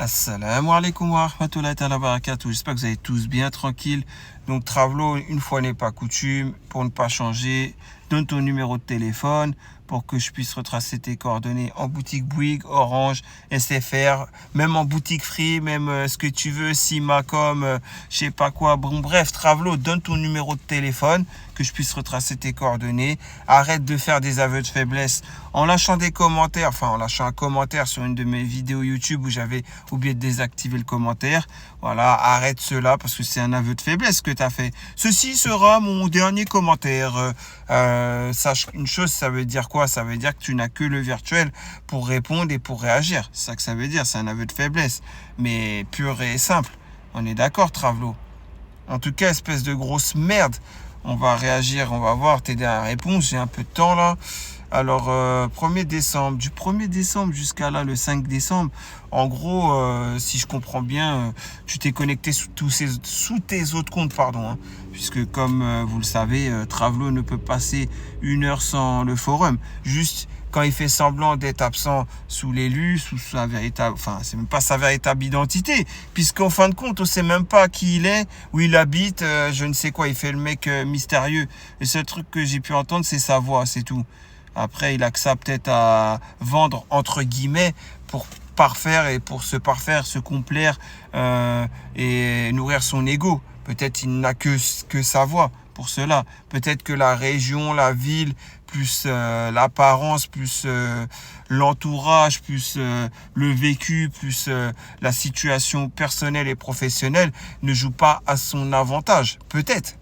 Assalamu alaikum wa rahmatullahi wa barakatuh. J'espère que vous allez tous bien tranquille. Donc Travelo, une fois n'est pas coutume, pour ne pas changer, donne ton numéro de téléphone pour que je puisse retracer tes coordonnées en boutique Bouygues, Orange, SFR, même en boutique Free, même ce que tu veux, Simacom, je sais pas quoi. Bon bref, Travelo, donne ton numéro de téléphone que je puisse retracer tes coordonnées. Arrête de faire des aveux de faiblesse en lâchant des commentaires, en lâchant un commentaire sur une de mes vidéos YouTube où j'avais oublié de désactiver le commentaire. Voilà, arrête cela parce que c'est un aveu de faiblesse que tu as fait. Ceci sera mon dernier commentaire. Sache une chose, ça veut dire quoi? Ça veut dire que tu n'as que le virtuel pour répondre et pour réagir. C'est ça que ça veut dire, c'est un aveu de faiblesse. Mais pur et simple. On est d'accord, Travelo? En tout cas, espèce de grosse merde. On va réagir, on va voir, t'aider à la réponse. J'ai un peu de temps là. Alors, 1er décembre, du 1er décembre jusqu'à là, le 5 décembre, en gros, si je comprends bien, tu t'es connecté sous tes autres comptes, pardon, puisque comme vous le savez, Travelo ne peut passer 1 heure sans le forum. Juste quand il fait semblant d'être absent sous l'élu, sous sa véritable, c'est même pas sa véritable identité, puisqu'en fin de compte, on sait même pas qui il est, où il habite, je ne sais quoi, il fait le mec mystérieux. Le seul truc que j'ai pu entendre, c'est sa voix, c'est tout. Après, il a que ça peut-être à vendre, entre guillemets, pour parfaire et pour se parfaire, se complaire et nourrir son ego. Peut-être il n'a que sa voix pour cela. Peut-être que la région, la ville, plus l'apparence, plus l'entourage, plus le vécu, plus la situation personnelle et professionnelle ne joue pas à son avantage. Peut-être.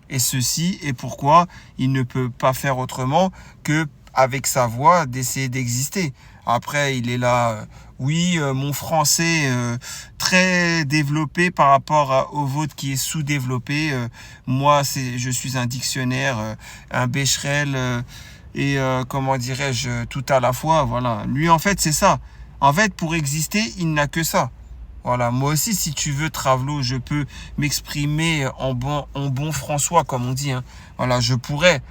Et ceci est pourquoi il ne peut pas faire autrement que avec sa voix d'essayer d'exister. Après, il est là, mon français très développé par rapport au vôtre qui est sous-développé. Moi, je suis un dictionnaire, un bécherel et comment dirais-je, tout à la fois. Voilà. Lui, en fait, c'est ça. En fait, pour exister, il n'a que ça. Voilà, moi aussi, si tu veux, Travelo, je peux m'exprimer en bon François, comme on dit. Voilà, je pourrais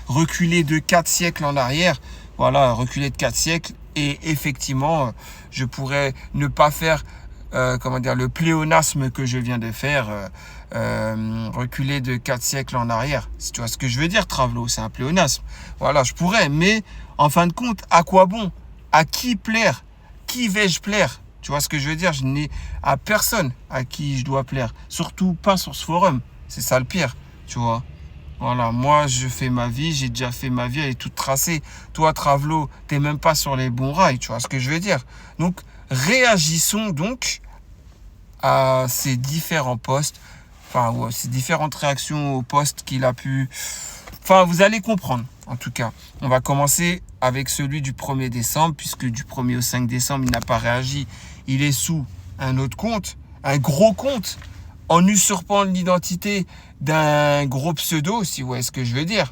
reculer de 4 siècles en arrière. Voilà, reculer de 4 siècles. Et effectivement, je pourrais ne pas faire, le pléonasme que je viens de faire, reculer de 4 siècles en arrière. Si tu vois ce que je veux dire, Travelo, c'est un pléonasme. Voilà, je pourrais. Mais, en fin de compte, à quoi bon? À qui plaire? Qui vais-je plaire? Tu vois ce que je veux dire? Je n'ai à personne à qui je dois plaire. Surtout pas sur ce forum. C'est ça le pire, tu vois. Voilà, moi, je fais ma vie. J'ai déjà fait ma vie. Elle est toute tracée. Toi, Travelo, t'es même pas sur les bons rails. Tu vois ce que je veux dire? Donc, réagissons donc à ces différents posts. Ces différentes réactions aux posts qu'il a pu... vous allez comprendre, en tout cas. On va commencer avec celui du 1er décembre, puisque du 1er au 5 décembre, il n'a pas réagi. Il est sous un autre compte, un gros compte, en usurpant l'identité d'un gros pseudo, si vous voyez ce que je veux dire.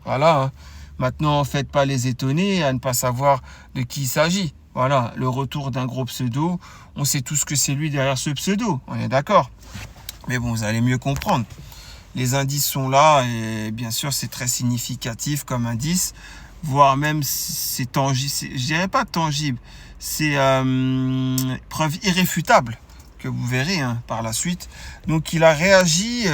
Voilà. Maintenant, faites pas les étonner à ne pas savoir de qui il s'agit. Voilà, le retour d'un gros pseudo. On sait tous que c'est lui derrière ce pseudo. On est d'accord. Mais bon, vous allez mieux comprendre. Les indices sont là et bien sûr, c'est très significatif comme indice. Voire même, c'est tangible. Je dirais pas tangible. C'est preuve irréfutable que vous verrez par la suite. Donc, il a réagi.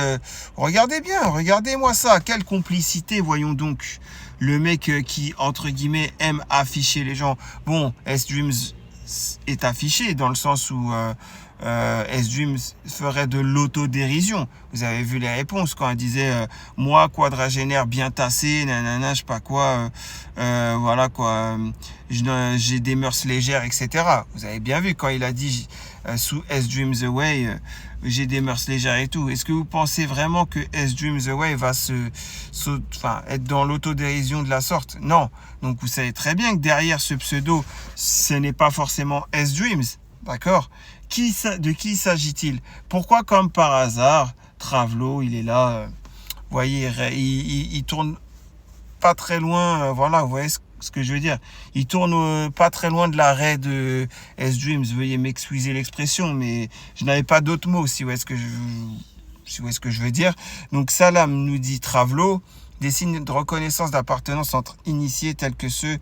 Regardez bien, regardez-moi ça. Quelle complicité, voyons donc. Le mec qui, entre guillemets, aime afficher les gens. Bon, S-Dreams est affiché dans le sens où S-Dreams ferait de l'autodérision. Vous avez vu les réponses quand elle disait moi quadragénaire bien tassé, nanana, je sais pas quoi, voilà quoi, j'ai des mœurs légères, etc. Vous avez bien vu quand il a dit sous S-Dreams Away, j'ai des mœurs légères et tout. Est-ce que vous pensez vraiment que S-Dreams Away va être dans l'autodérision de la sorte? Non. Donc vous savez très bien que derrière ce pseudo, ce n'est pas forcément S-Dreams, d'accord? De qui s'agit-il? Pourquoi, comme par hasard, Travelo, il est là, vous voyez, il tourne pas très loin, voilà, vous voyez ce que je veux dire. Il tourne pas très loin de l'arrêt de S-Dreams, veuillez m'excuser l'expression, mais je n'avais pas d'autres mots, si vous voyez ce que je veux dire. Donc Salam nous dit Travelo, des signes de reconnaissance d'appartenance entre initiés tels que ceux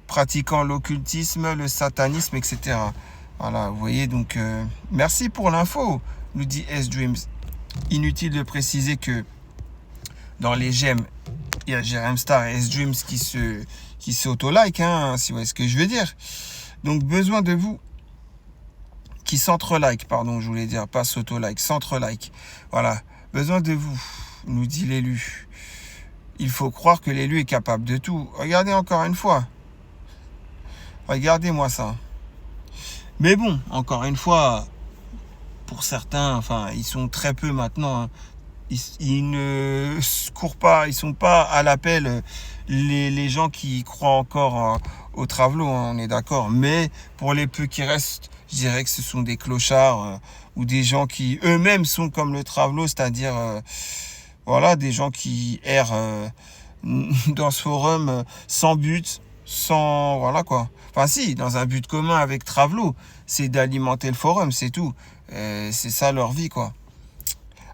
pratiquant l'occultisme, le satanisme, etc. Voilà, vous voyez, donc merci pour l'info, nous dit S-Dreams. Inutile de préciser que dans les j'aime, il y a Jérém Star et S-Dreams qui s'auto-like, hein, si vous voyez ce que je veux dire. Donc, besoin de vous qui s'entre-like, pardon, je voulais dire, pas s'auto-like, s'entre-like. Voilà, besoin de vous, nous dit l'élu. Il faut croire que l'élu est capable de tout. Regardez encore une fois. Regardez-moi ça. Mais bon, encore une fois, pour certains, enfin, ils sont très peu maintenant. Hein. Ils ne courent pas, ils sont pas à l'appel. Les gens qui croient encore au Travelo, hein, on est d'accord. Mais pour les peu qui restent, je dirais que ce sont des clochards ou des gens qui eux-mêmes sont comme le Travelo, c'est-à-dire voilà, des gens qui errent dans ce forum sans but, sans voilà quoi. Enfin si, dans un but commun avec Travelo, c'est d'alimenter le forum, c'est tout. C'est ça leur vie quoi.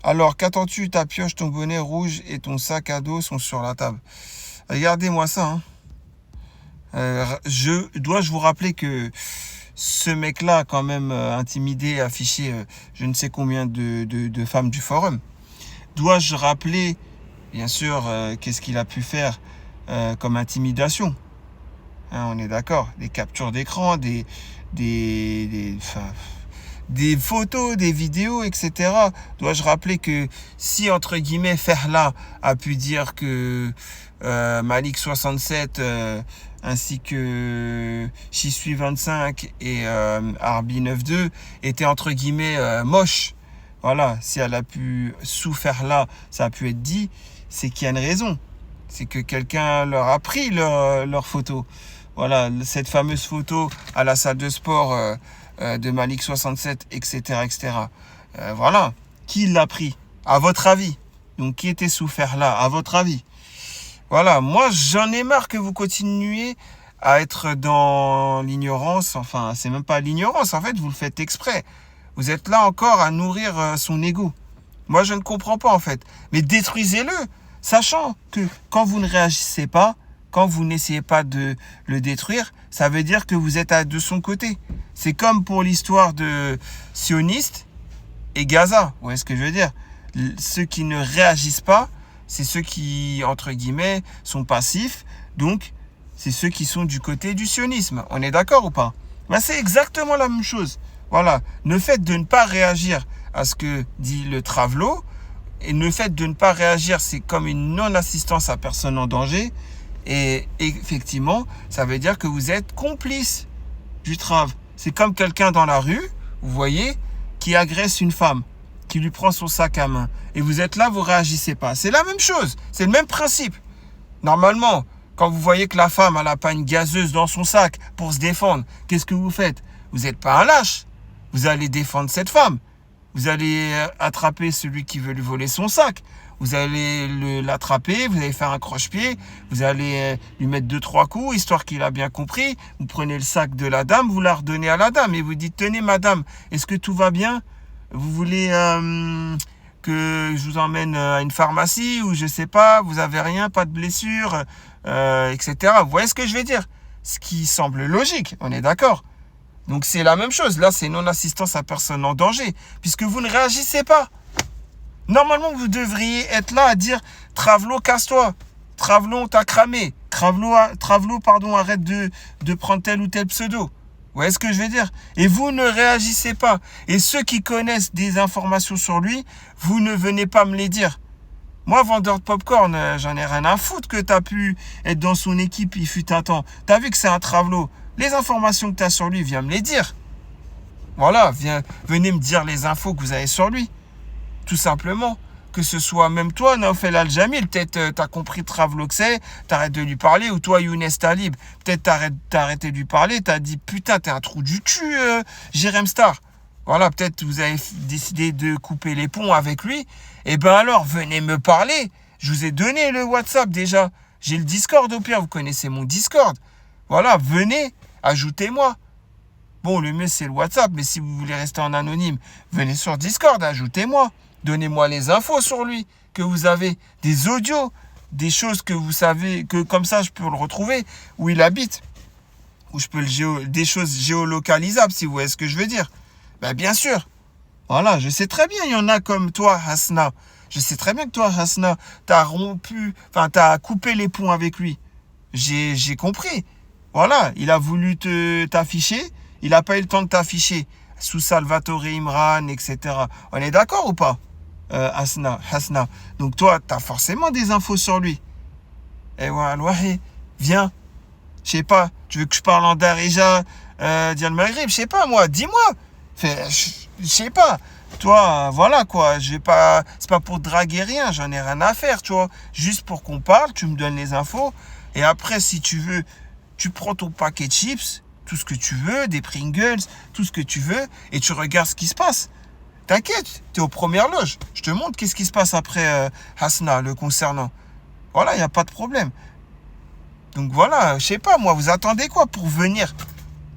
Alors, qu'attends-tu? Ta pioche, ton bonnet rouge et ton sac à dos sont sur la table. Regardez-moi ça. Hein. Dois-je vous rappeler que ce mec-là a quand même intimidé, affiché je ne sais combien de femmes du forum. Dois-je rappeler, bien sûr, qu'est-ce qu'il a pu faire comme intimidation? Hein, on est d'accord. Des captures d'écran, des photos, des vidéos, etc. Dois-je rappeler que si, entre guillemets, Ferla a pu dire que Malik 67 ainsi que Chisui 25 et Arbi 92 étaient, entre guillemets, moches, voilà, si elle a pu souffrir là, ça a pu être dit, c'est qu'il y a une raison. C'est que quelqu'un leur a pris leur photo. Voilà, cette fameuse photo à la salle de sport de Malik 67, etc. etc. Voilà. Qui l'a pris? À votre avis? Donc, qui était souffert là? À votre avis? Voilà. Moi, j'en ai marre que vous continuiez à être dans l'ignorance. Enfin, c'est même pas l'ignorance. En fait, vous le faites exprès. Vous êtes là encore à nourrir son ego. Moi, je ne comprends pas, en fait. Mais détruisez-le, sachant que quand vous ne réagissez pas, quand vous n'essayez pas de le détruire, ça veut dire que vous êtes de son côté. C'est comme pour l'histoire de sionistes et Gaza. Vous voyez ce que je veux dire? Ceux qui ne réagissent pas, c'est ceux qui, entre guillemets, sont passifs. Donc, c'est ceux qui sont du côté du sionisme. On est d'accord ou pas? Ben, c'est exactement la même chose. Voilà. Le fait de ne pas réagir à ce que dit le Travelo, et le fait de ne pas réagir, c'est comme une non-assistance à personne en danger. Et effectivement, ça veut dire que vous êtes complice du Trav. C'est comme quelqu'un dans la rue, vous voyez, qui agresse une femme, qui lui prend son sac à main. Et vous êtes là, vous réagissez pas. C'est la même chose, c'est le même principe. Normalement, quand vous voyez que la femme, elle n'a pas une gazeuse dans son sac pour se défendre, qu'est-ce que vous faites? Vous n'êtes pas un lâche. Vous allez défendre cette femme. Vous allez attraper celui qui veut lui voler son sac. Vous allez l'attraper, vous allez faire un croche-pied, vous allez lui mettre 2-3 coups, histoire qu'il a bien compris. Vous prenez le sac de la dame, vous la redonnez à la dame et vous dites, tenez madame, est-ce que tout va bien? Vous voulez que je vous emmène à une pharmacie ou je sais pas, vous avez rien, pas de blessure, etc. Vous voyez ce que je vais dire? Ce qui semble logique, on est d'accord. Donc c'est la même chose, là c'est non-assistance à personne en danger, puisque vous ne réagissez pas. Normalement, vous devriez être là à dire « Travelo, casse-toi. Travelo, on t'a cramé. Travelo, pardon, arrête de prendre tel ou tel pseudo. » Vous voyez ce que je veux dire? Et vous ne réagissez pas. Et ceux qui connaissent des informations sur lui, vous ne venez pas me les dire. Moi, vendeur de popcorn, j'en ai rien à foutre que tu as pu être dans son équipe, il fut un temps. Tu as vu que c'est un Travelo. Les informations que tu as sur lui, viens me les dire. Voilà, venez me dire les infos que vous avez sur lui. Tout simplement, que ce soit même toi, Naofel Al-Jamil, peut-être t'as compris Travelo que c'est, t'arrêtes de lui parler, ou toi, Younes Talib, peut-être t'as arrêté de lui parler, t'as dit, putain, t'es un trou du cul, Jérém Star. Voilà, peut-être vous avez décidé de couper les ponts avec lui, et ben alors, venez me parler, je vous ai donné le WhatsApp déjà, j'ai le Discord au pire, vous connaissez mon Discord. Voilà, venez, ajoutez-moi. Bon, le mieux, c'est le WhatsApp, mais si vous voulez rester en anonyme, venez sur Discord, ajoutez-moi. Donnez-moi les infos sur lui, que vous avez, des audios, des choses que vous savez, que comme ça je peux le retrouver, où il habite. Ou je peux des choses géolocalisables, si vous voyez ce que je veux dire. Ben, bien sûr. Voilà, je sais très bien, il y en a comme toi, Hasna. Je sais très bien que toi, Hasna, t'as coupé les ponts avec lui. J'ai compris. Voilà, il a voulu t'afficher, il n'a pas eu le temps de t'afficher. Sous Salvatore Imran, etc. On est d'accord ou pas, Hasna? Donc toi, tu as forcément des infos sur lui. Et voilà, viens. Je sais pas, tu veux que je parle en Darija, Dial Maghrib, je sais pas moi, dis-moi. Je sais pas. Toi, voilà quoi, c'est pas pour draguer rien, j'en ai rien à faire, tu vois. Juste pour qu'on parle, tu me donnes les infos. Et après, si tu veux, tu prends ton paquet de chips, tout ce que tu veux, des Pringles, tout ce que tu veux, et tu regardes ce qui se passe. T'inquiète, t'es aux premières loges. Je te montre qu'est-ce qui se passe après Hasna, le concernant. Voilà, il n'y a pas de problème. Donc voilà, je sais pas, moi, vous attendez quoi pour venir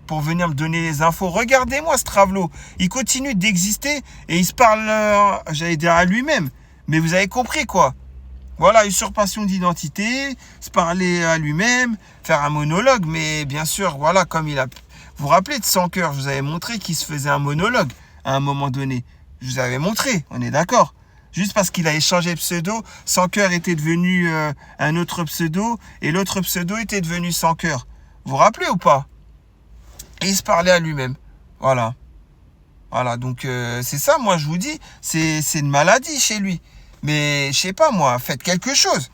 me donner les infos? Regardez-moi ce Travelo. Il continue d'exister et il se parle, j'allais dire à lui-même. Mais vous avez compris quoi? Voilà, usurpation d'identité, se parler à lui-même, faire un monologue. Mais bien sûr, voilà, comme il a... Vous vous rappelez de Sans Cœur, je vous avais montré qu'il se faisait un monologue à un moment donné. Je vous avais montré, on est d'accord? Juste parce qu'il a échangé de pseudo, Sans Cœur était devenu un autre pseudo et l'autre pseudo était devenu Sans Cœur. Vous vous rappelez ou pas? Et il se parlait à lui-même. Voilà. Voilà, donc c'est ça, moi je vous dis, c'est une maladie chez lui. Mais je sais pas moi, faites quelque chose.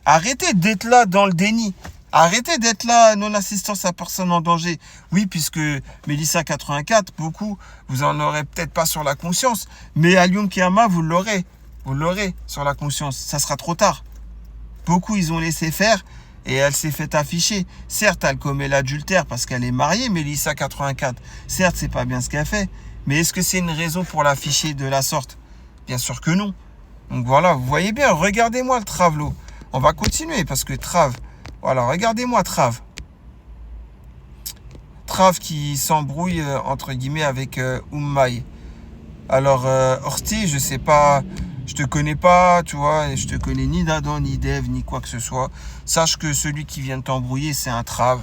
Arrêtez d'être là dans le déni. Arrêtez d'être là, non-assistance à personne en danger. Oui, puisque Mélissa 84, beaucoup, vous en aurez peut-être pas sur la conscience. Mais à Lyon Kiyama, vous l'aurez. Vous l'aurez sur la conscience. Ça sera trop tard. Beaucoup, ils ont laissé faire et elle s'est fait afficher. Certes, elle commet l'adultère parce qu'elle est mariée, Mélissa 84. Certes, c'est pas bien ce qu'elle fait. Mais est-ce que c'est une raison pour l'afficher de la sorte? Bien sûr que non. Donc voilà, vous voyez bien, regardez-moi le Travelo. On va continuer parce que voilà, regardez-moi Trav qui s'embrouille entre guillemets avec Ummai. Alors, Horty, je sais pas, je te connais pas, tu vois, et je te connais ni d'Adam, ni d'Ève, ni quoi que ce soit. Sache que celui qui vient de t'embrouiller, c'est un Trav.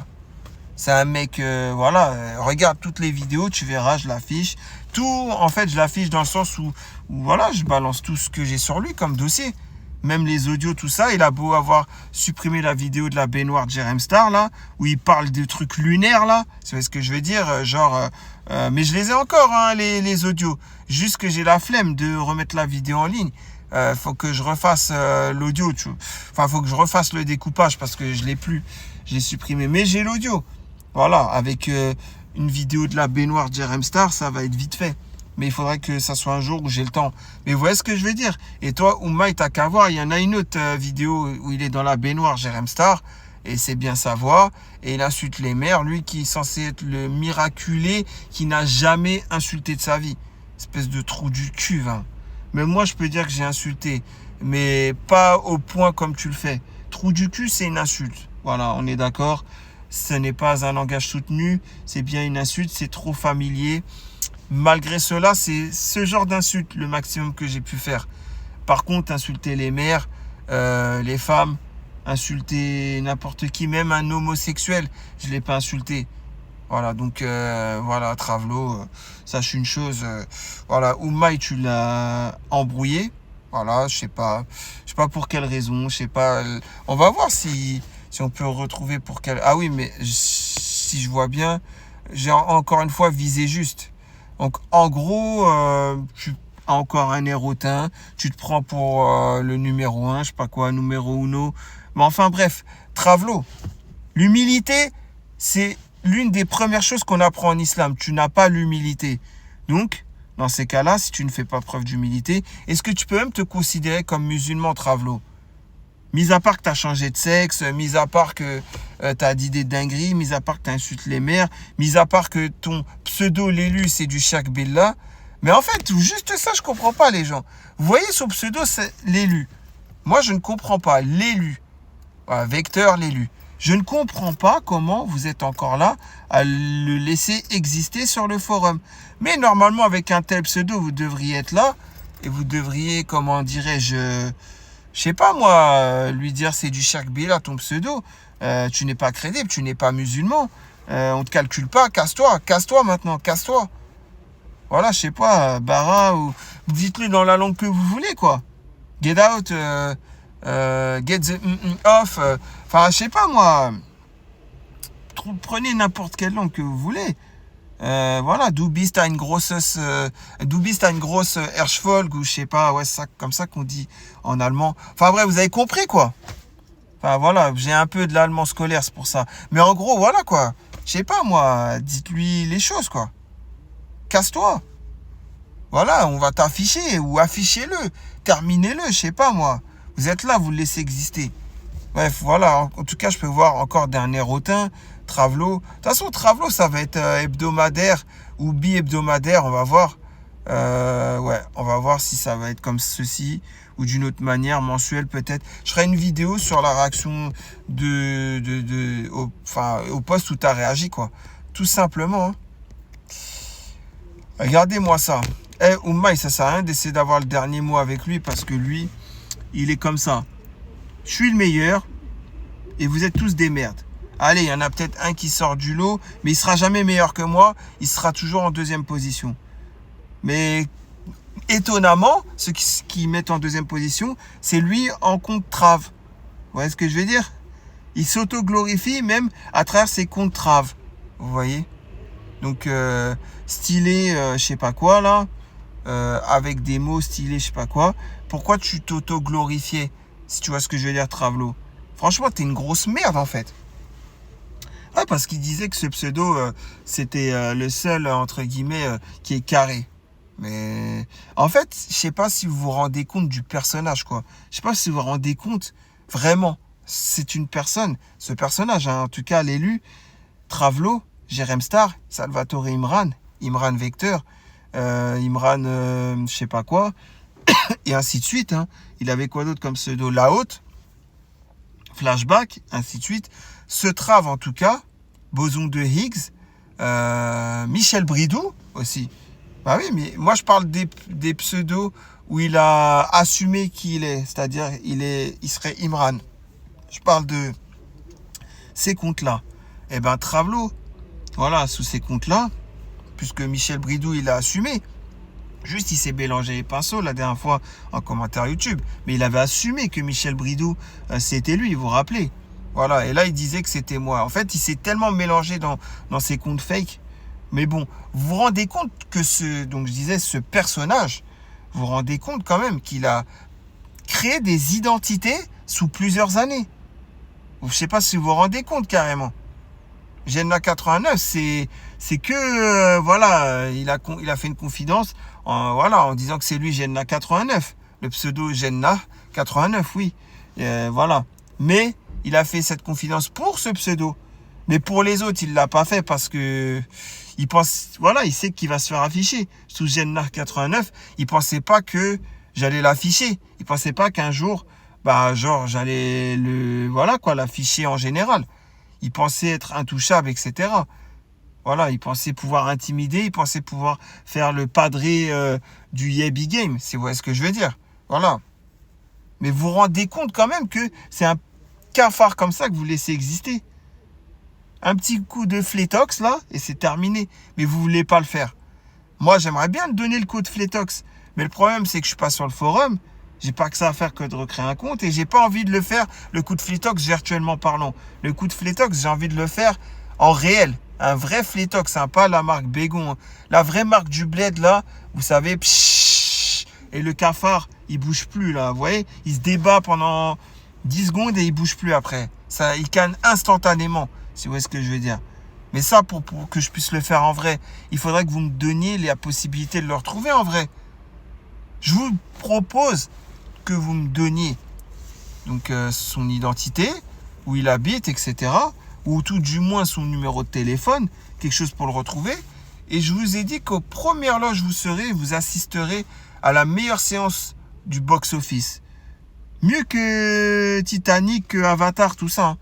C'est un mec, voilà, regarde toutes les vidéos, tu verras, je l'affiche. Tout, en fait, je l'affiche dans le sens où, voilà, je balance tout ce que j'ai sur lui comme dossier. Même les audios, tout ça. Il a beau avoir supprimé la vidéo de la baignoire de Jerem Star, là, où il parle de trucs lunaires, là. C'est ce que je veux dire, mais je les ai encore, hein, les audios. Juste que j'ai la flemme de remettre la vidéo en ligne. Faut que je refasse l'audio, enfin, faut que je refasse le découpage parce que je l'ai plus. J'ai supprimé, mais j'ai l'audio. Voilà, avec une vidéo de la baignoire de Jerem Star, ça va être vite fait. Mais il faudrait que ça soit un jour où j'ai le temps. Mais vous voyez ce que je veux dire? Et toi, Oummaï, t'as qu'à voir. Il y en a une autre vidéo où il est dans la baignoire Jerem Star. Et c'est bien sa voix. Et il insulte les mères. Lui qui est censé être le miraculé, qui n'a jamais insulté de sa vie. Espèce de trou du cul, hein. Mais moi, je peux dire que j'ai insulté. Mais pas au point comme tu le fais. Trou du cul, c'est une insulte. Voilà, on est d'accord. Ce n'est pas un langage soutenu. C'est bien une insulte. C'est trop familier. Malgré cela, c'est ce genre d'insulte le maximum que j'ai pu faire. Par contre, insulter les mères, les femmes, insulter n'importe qui, même un homosexuel, je ne l'ai pas insulté. Voilà, donc voilà, Travelo, sache une chose, voilà, Oummaï, tu l'as embrouillé. Voilà, je sais pas pour quelle raison, je sais pas. On va voir si on peut retrouver pour quelle. Ah oui, mais si je vois bien, j'ai encore une fois visé juste. Donc, en gros, tu as encore un air hautain, tu te prends pour le numéro 1, je sais pas quoi, numéro 1. Mais enfin, bref, Travelo, l'humilité, c'est l'une des premières choses qu'on apprend en islam. Tu n'as pas l'humilité. Donc, dans ces cas-là, si tu ne fais pas preuve d'humilité, est-ce que tu peux même te considérer comme musulman, Travelo? Mis à part que tu as changé de sexe, mis à part que tu as dit des dingueries, mis à part que tu insultes les mères, mis à part que ton pseudo, l'élu, c'est du Shak Billah. Mais en fait, juste ça, je comprends pas les gens. Vous voyez, son pseudo, c'est l'élu. Moi, je ne comprends pas. L'élu. Voilà, Vecteur, l'élu. Je ne comprends pas comment vous êtes encore là à le laisser exister sur le forum. Mais normalement, avec un tel pseudo, vous devriez être là et vous devriez, comment dirais-je... Je sais pas moi, lui dire c'est du Shak Billah ton pseudo, tu n'es pas crédible, tu n'es pas musulman. On te calcule pas, casse-toi maintenant, casse-toi. Voilà, je sais pas, Bara, ou dites-le dans la langue que vous voulez, quoi. Get out, get the off, enfin, je sais pas moi. Prenez n'importe quelle langue que vous voulez. Voilà, du bist ein großes, Hirschvolk, ou je sais pas, ouais, c'est comme ça qu'on dit en allemand. Enfin bref, vous avez compris, quoi. Enfin voilà, j'ai un peu de l'allemand scolaire, c'est pour ça. Mais en gros, voilà, quoi. Je sais pas, moi, dites-lui les choses, quoi. Casse-toi. Voilà, on va t'afficher, ou affichez-le. Terminez-le, je sais pas, moi. Vous êtes là, vous le laissez exister. Bref, voilà, en tout cas, je peux voir encore dernier rotin. Travelo. De toute façon, Travelo, ça va être hebdomadaire ou bi-hebdomadaire, on va voir. Ouais, on va voir si ça va être comme ceci ou d'une autre manière, mensuelle peut-être. Je ferai une vidéo sur la réaction au post où tu as réagi, quoi. Tout simplement. Hein. Regardez-moi ça. Oumaï, ça sert à rien d'essayer d'avoir le dernier mot avec lui parce que lui, il est comme ça. Je suis le meilleur et vous êtes tous des merdes. Allez, il y en a peut-être un qui sort du lot, mais il sera jamais meilleur que moi. Il sera toujours en deuxième position. Mais étonnamment, ceux qui mettent en deuxième position, c'est lui en compte trave. Vous voyez ce que je veux dire? Il s'auto-glorifie même à travers ses comptes trave. Vous voyez? Donc, stylé, je sais pas quoi là, avec des mots stylés, je sais pas quoi. Pourquoi tu t'auto-glorifiais? Si tu vois ce que je veux dire, Travelo. Franchement, t'es une grosse merde en fait. Ouais, parce qu'il disait que ce pseudo, c'était le seul, entre guillemets, qui est carré. Mais en fait, je sais pas si vous vous rendez compte du personnage, quoi. Je sais pas si vous vous rendez compte, vraiment, c'est une personne, ce personnage, hein, en tout cas l'élu, Travelo, Jérém Star, Salvatore Imran, Imran Vecteur, Imran, je sais pas quoi, et ainsi de suite. Hein. Il avait quoi d'autre comme pseudo? La Haute, Flashback, ainsi de suite. Ce Trave en tout cas, Boson de Higgs, Michel Bridou aussi. Bah oui, mais moi je parle des pseudos où il a assumé qui il est, c'est-à-dire il serait Imran. Je parle de ces comptes-là. Eh ben Travelo, voilà, sous ces comptes-là, puisque Michel Bridou il a assumé. Juste, il s'est mélangé les pinceaux la dernière fois en commentaire YouTube. Mais il avait assumé que Michel Bridou, c'était lui, vous vous rappelez. Voilà, et là, il disait que c'était moi. En fait, il s'est tellement mélangé dans ses comptes fake. Mais bon, vous vous rendez compte que donc je disais, ce personnage, vous vous rendez compte quand même qu'il a créé des identités sous plusieurs années. Je ne sais pas si vous vous rendez compte carrément. Genna 89, c'est que voilà, il a fait une confidence en disant que c'est lui Genna 89, le pseudo Genna 89, oui, voilà. Mais il a fait cette confidence pour ce pseudo, mais pour les autres il l'a pas fait parce que il pense, voilà, il sait qu'il va se faire afficher sous Genna 89. Il pensait pas que j'allais l'afficher, il pensait pas qu'un jour, bah genre j'allais l'afficher en général. Il pensait être intouchable, etc. Voilà, il pensait pouvoir intimider, il pensait pouvoir faire le padré du Yebi Game, si vous voyez ce que je veux dire. Voilà. Mais vous vous rendez compte quand même que c'est un cafard comme ça que vous laissez exister. Un petit coup de flétox là, et c'est terminé. Mais vous ne voulez pas le faire. Moi, j'aimerais bien donner le coup de flétox. Mais le problème, c'est que je suis pas sur le forum. J'ai pas que ça à faire que de recréer un compte et j'ai pas envie de le faire le coup de flétox virtuellement parlant. Le coup de flétox, j'ai envie de le faire en réel. Un vrai flétox, hein, pas la marque Bégon. Hein. La vraie marque du bled là, vous savez, pshhh, et le cafard, il bouge plus là, vous voyez, il se débat pendant 10 secondes et il bouge plus après. Ça, il canne instantanément, si vous voyez ce que je veux dire. Mais ça, pour que je puisse le faire en vrai, il faudrait que vous me donniez la possibilité de le retrouver en vrai. Je vous propose que vous me donniez donc son identité, où il habite, etc. Ou tout du moins son numéro de téléphone, quelque chose pour le retrouver. Et je vous ai dit qu'aux premières loges vous assisterez à la meilleure séance du box-office. Mieux que Titanic, que Avatar, tout ça. Hein.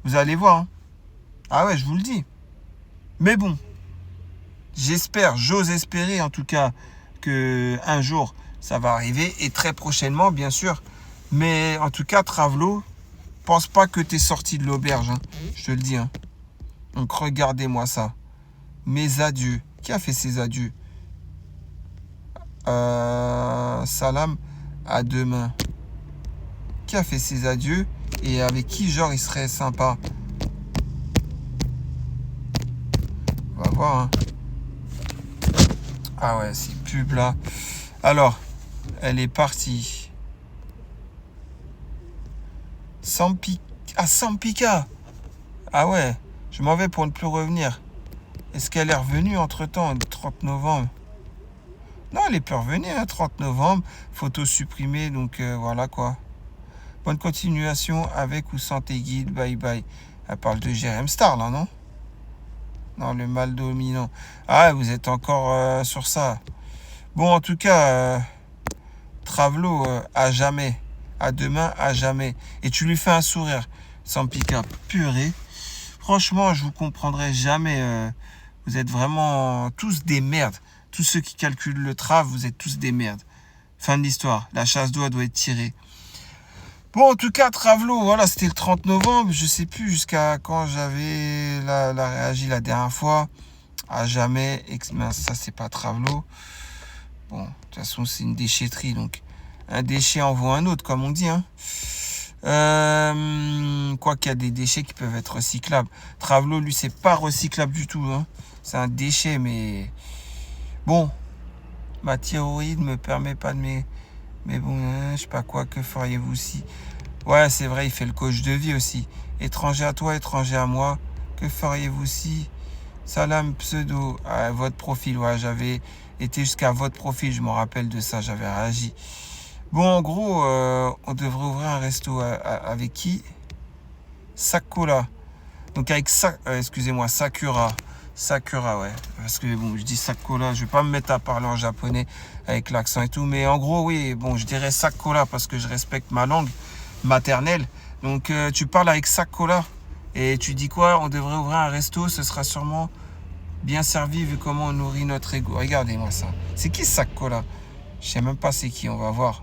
Vous allez voir. Hein. Ah ouais, je vous le dis. Mais bon, j'ose espérer en tout cas que un jour ça va arriver et très prochainement bien sûr. Mais en tout cas, Travelo, pense pas que t'es sorti de l'auberge, hein. Je te le dis. Hein. Donc regardez-moi ça. Mes adieux. Qui a fait ces adieux? Salam, à demain. Qui a fait ses adieux et avec qui genre il serait sympa? On va voir. Hein. Ah ouais, c'est pub là. Alors, elle est partie. Sampika. Ah ouais, je m'en vais pour ne plus revenir. Est-ce qu'elle est revenue entre-temps, le 30 novembre? Non, elle est plus revenue, hein, 30 novembre. Photo supprimée, donc voilà quoi. Bonne continuation avec ou sans tes guides, bye bye. Elle parle de Jérém Star là, non? Non, le mal dominant. Ah, vous êtes encore sur ça. Bon, en tout cas, Travelo, à jamais. À demain, à jamais. Et tu lui fais un sourire. Sans pick-up. Purée. Franchement, je vous comprendrai jamais. Vous êtes vraiment tous des merdes. Tous ceux qui calculent le trav, vous êtes tous des merdes. Fin de l'histoire. La chasse d'eau doit être tirée. Bon, en tout cas, Travelo, voilà, c'était le 30 novembre. Je sais plus jusqu'à quand j'avais la réagi la dernière fois. À jamais. Mais ça, c'est pas Travelo. Bon, de toute façon, c'est une déchetterie. Donc, un déchet envoie un autre, comme on dit. Hein. Quoi qu'il y a des déchets qui peuvent être recyclables. Travelo, lui, c'est pas recyclable du tout. Hein. C'est un déchet, mais... Bon, ma thyroïde me permet pas de... Mais bon, je sais pas quoi, que feriez-vous si... Ouais, c'est vrai, il fait le coach de vie aussi. Étranger à toi, étranger à moi. Que feriez-vous si... Salam pseudo, à votre profil. Ouais, j'avais été jusqu'à votre profil, je me rappelle de ça, j'avais réagi. Bon, en gros, on devrait ouvrir un resto avec qui? Sakola. Donc avec excusez-moi, Sakura. Sakura, ouais. Parce que bon, je dis Sakola, je vais pas me mettre à parler en japonais avec l'accent et tout. Mais en gros, oui, bon, je dirais Sakola parce que je respecte ma langue maternelle. Donc tu parles avec Sakola et tu dis quoi? On devrait ouvrir un resto, ce sera sûrement bien servi vu comment on nourrit notre ego. Regardez-moi ça. C'est qui Sakola? Je sais même pas c'est qui, on va voir.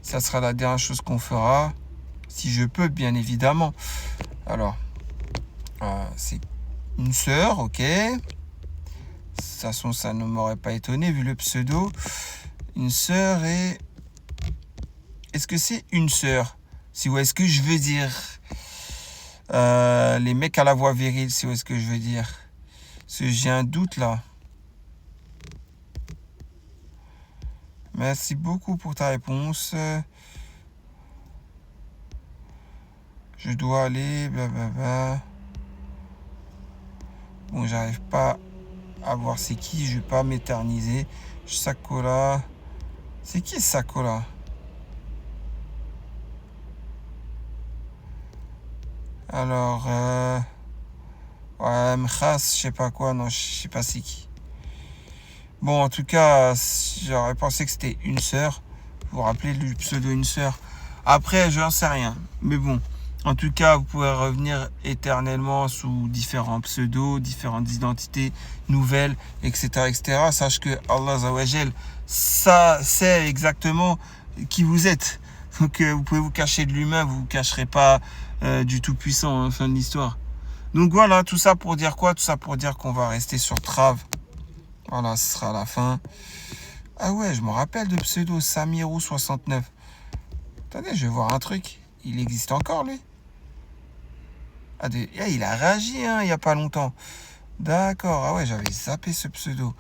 Ça sera la dernière chose qu'on fera. Si je peux, bien évidemment. Alors, c'est une sœur, ok. De toute façon, ça ne m'aurait pas étonné vu le pseudo. Une sœur et... Est-ce que c'est une sœur? Si vous voyez ce que je veux dire. Les mecs à la voix virile, si vous voyez ce que je veux dire. Parce que j'ai un doute là. Merci beaucoup pour ta réponse. Je dois aller, blablabla. Bon, j'arrive pas à voir c'est qui, je vais pas m'éterniser. Sakola. C'est qui Sakola? Alors, ouais, Mkhas, je sais pas quoi, non, je sais pas c'est qui. Bon, en tout cas, j'aurais pensé que c'était une sœur. Vous vous rappelez du pseudo une sœur? Après, je n'en sais rien. Mais bon, en tout cas, vous pouvez revenir éternellement sous différents pseudos, différentes identités nouvelles, etc., etc. Sache que Allah Azawajal, ça sait exactement qui vous êtes. Donc, vous pouvez vous cacher de l'humain, vous ne vous cacherez pas du tout-puissant, hein, fin de l'histoire. Donc voilà, tout ça pour dire quoi? Tout ça pour dire qu'on va rester sur Trav. Voilà, ce sera la fin. Ah ouais, je me rappelle de pseudo Samirou69. Attendez, je vais voir un truc. Il existe encore, lui? Il a réagi, hein, il n'y a pas longtemps. D'accord, ah ouais, j'avais zappé ce pseudo.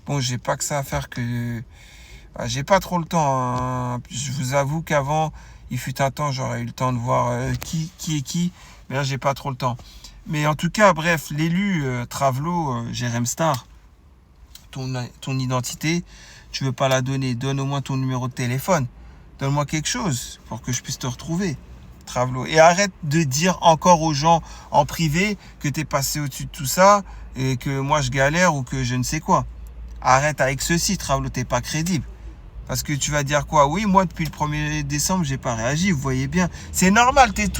Bon, j'ai pas que ça à faire que... j'ai pas trop le temps. Hein. Je vous avoue qu'avant, il fut un temps, j'aurais eu le temps de voir qui est qui. Mais là, j'ai pas trop le temps. Mais en tout cas, bref, l'élu Travelo, Jérém Star, ton identité, tu veux pas la donner, donne au moins ton numéro de téléphone. Donne-moi quelque chose pour que je puisse te retrouver, Travelo. Et arrête de dire encore aux gens en privé que tu es passé au-dessus de tout ça et que moi je galère ou que je ne sais quoi. Arrête avec ceci, Travelo, t'es pas crédible. Parce que tu vas dire quoi? Oui, moi depuis le 1er décembre, j'ai pas réagi, vous voyez bien. C'est normal, t'es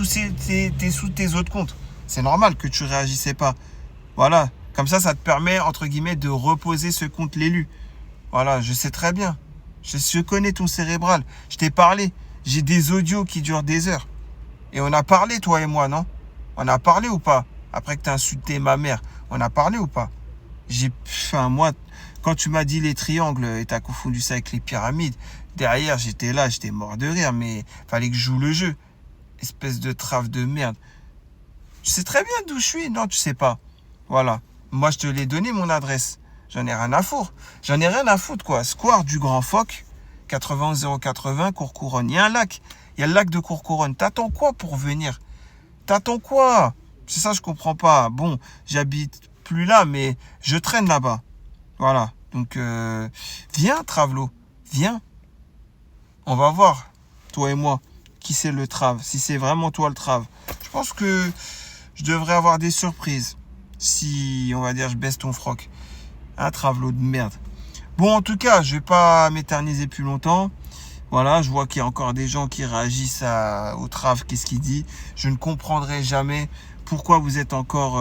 sous tes autres comptes. C'est normal que tu réagissais pas. Voilà. Comme ça te permet, entre guillemets, de reposer ce compte l'élu. Voilà, je sais très bien. Je connais ton cérébral. Je t'ai parlé. J'ai des audios qui durent des heures. Et on a parlé, toi et moi, non? On a parlé ou pas? Après que tu as insulté ma mère. On a parlé ou pas? Moi, quand tu m'as dit les triangles et tu as confondu ça avec les pyramides, derrière, j'étais là, j'étais mort de rire, mais fallait que je joue le jeu. Espèce de trave de merde. Tu sais très bien d'où je suis? Non, tu sais pas. Voilà. Moi, je te l'ai donné, mon adresse. J'en ai rien à foutre. J'en ai rien à foutre, quoi. Square du Grand Phoque, 91 080, Courcouronnes. Il y a un lac. Il y a le lac de Courcouronnes. T'attends quoi pour venir? T'attends quoi? C'est ça, je comprends pas. Bon, j'habite plus là, mais je traîne là-bas. Voilà. Donc, viens, Travelo. Viens. On va voir, toi et moi, qui c'est le trave. Si c'est vraiment toi le trave. Je pense que je devrais avoir des surprises. Si, on va dire, je baisse ton froc. Un Travelo de merde. Bon, en tout cas, je vais pas m'éterniser plus longtemps. Voilà, je vois qu'il y a encore des gens qui réagissent au trave. Qu'est-ce qu'il dit? Je ne comprendrai jamais pourquoi vous êtes encore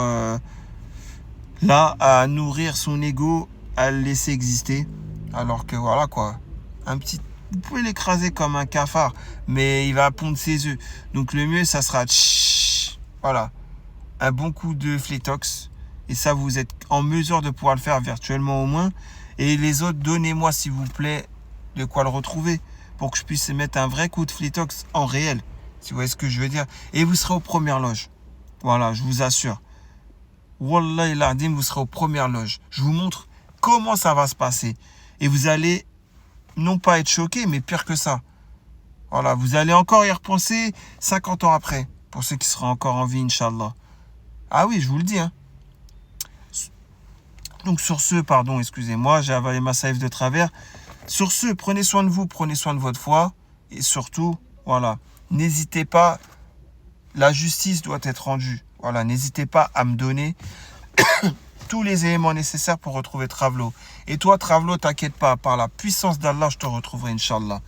là à nourrir son ego, à le laisser exister. Alors que voilà quoi. Vous pouvez l'écraser comme un cafard, mais il va pondre ses œufs. Donc le mieux, ça sera voilà, un bon coup de Flétox. Et ça, vous êtes en mesure de pouvoir le faire virtuellement au moins. Et les autres, donnez-moi s'il vous plaît de quoi le retrouver pour que je puisse mettre un vrai coup de Flétox en réel. Si vous voyez ce que je veux dire. Et vous serez aux premières loges. Voilà, je vous assure. Wallah l'ardim, vous serez aux premières loges. Je vous montre comment ça va se passer. Et vous allez non pas être choqué, mais pire que ça. Voilà, vous allez encore y repenser 50 ans après. Pour ceux qui seront encore en vie, Inch'Allah. Ah oui, je vous le dis, hein. Donc sur ce, pardon, excusez-moi, j'ai avalé ma salive de travers. Sur ce, prenez soin de vous, prenez soin de votre foi. Et surtout, voilà, n'hésitez pas, la justice doit être rendue. Voilà, n'hésitez pas à me donner tous les éléments nécessaires pour retrouver Travelo. Et toi, Travelo, t'inquiète pas, par la puissance d'Allah, je te retrouverai, Inch'Allah.